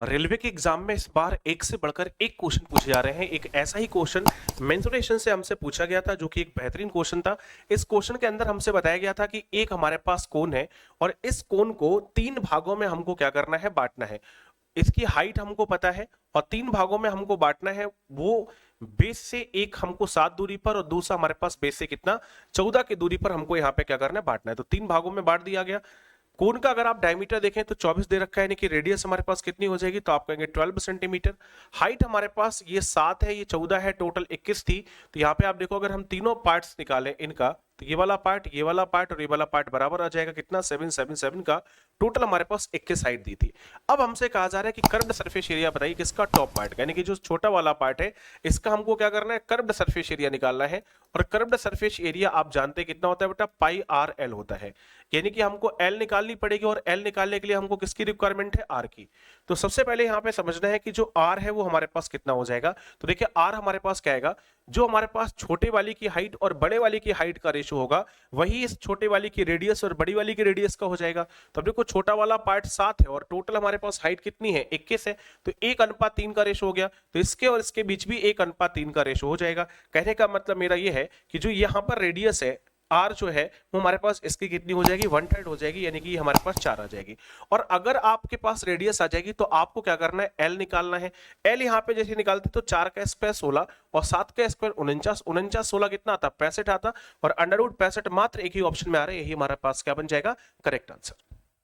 Railway के exam में इस बार एक से बढ़कर एक क्वेश्चन पूछे जा रहे हैं। एक ऐसा ही क्वेश्चन मेंसुरेशन से हमसे पूछा गया था जो कि एक बेहतरीन क्वेश्चन था। इस क्वेश्चन के अंदर हमसे बताया गया था कि एक हमारे पास कोन है और इस कोन को तीन भागों में हमको क्या करना है, बांटना है। इसकी हाइट हमको पता है और तीन भागों में हमको बांटना है। वो बेस से एक हमको 7 दूरी पर और दूसरा हमारे पास बेस से कितना 14 की दूरी पर हमको यहाँ पे क्या करना है, बांटना है। तो तीन भागों में बांट दिया गया। कोन का अगर आप डायमीटर देखें तो 24 दे रखा है, यानी कि रेडियस हमारे पास कितनी हो जाएगी, तो आप कहेंगे 12 सेंटीमीटर। हाइट हमारे पास ये 7 है, ये 14 है, टोटल 21 थी। तो यहाँ पे आप देखो अगर हम तीनों पार्ट्स निकालें इनका, तो ये वाला पार्ट, ये वाला पार्ट और ये वाला पार्ट बराबर आ जाएगा कितना, 777 का। टोटल हमारे पास 21 हाइट दी थी। अब हमसे कहा जा रहा है कि कर्व्ड सरफेस एरिया बताइए किसका, टॉप पार्ट का, यानी कि जो छोटा वाला पार्ट है इसका हमको क्या करना है, कर्व्ड सरफेस एरिया निकालना है। और कर्व्ड सरफेस एरिया आप जानते हैं कितना होता है बेटा, पाई आर एल होता है। यानी कि हमको एल निकालनी पड़ेगी और एल निकालने के लिए हमको किसकी रिक्वायरमेंट है, आर की। तो सबसे पहले यहाँ पे समझना है कि जो आर है वो हमारे पास कितना हो जाएगा। तो देखिए आर हमारे पास क्या आएगा, जो हमारे पास छोटे वाली की हाइट और बड़े वाली की हाइट का रेशो होगा वही इस छोटे वाली की रेडियस और बड़ी वाली की रेडियस का हो जाएगा। तो अब देखो छोटा वाला पार्ट 7 है और टोटल हमारे पास हाइट कितनी है, 21 है। तो 1:3 का रेशो हो गया। तो इसके और इसके बीच भी 1:3 का रेशो हो जाएगा। कहने का मतलब मेरा ये है कि जो यहाँ पर रेडियस है आर जो है वो हमारे पास इसकी कितनी हो जाएगी, 1/3 हो जाएगी, यानी कि हमारे पास 4 आ जाएगी। और अगर आपके पास रेडियस आ जाएगी तो आपको क्या करना है, एल निकालना है। एल यहाँ पे जैसे निकालते तो 4 का स्क्वायर 16 और 7 का स्क्वायर 49, 49 16 कितना आता, 65 आता। और अंडर रूट 65 मात्र एक ही ऑप्शन में आ रहा है, यही हमारे पास क्या बन जाएगा, करेक्ट आंसर।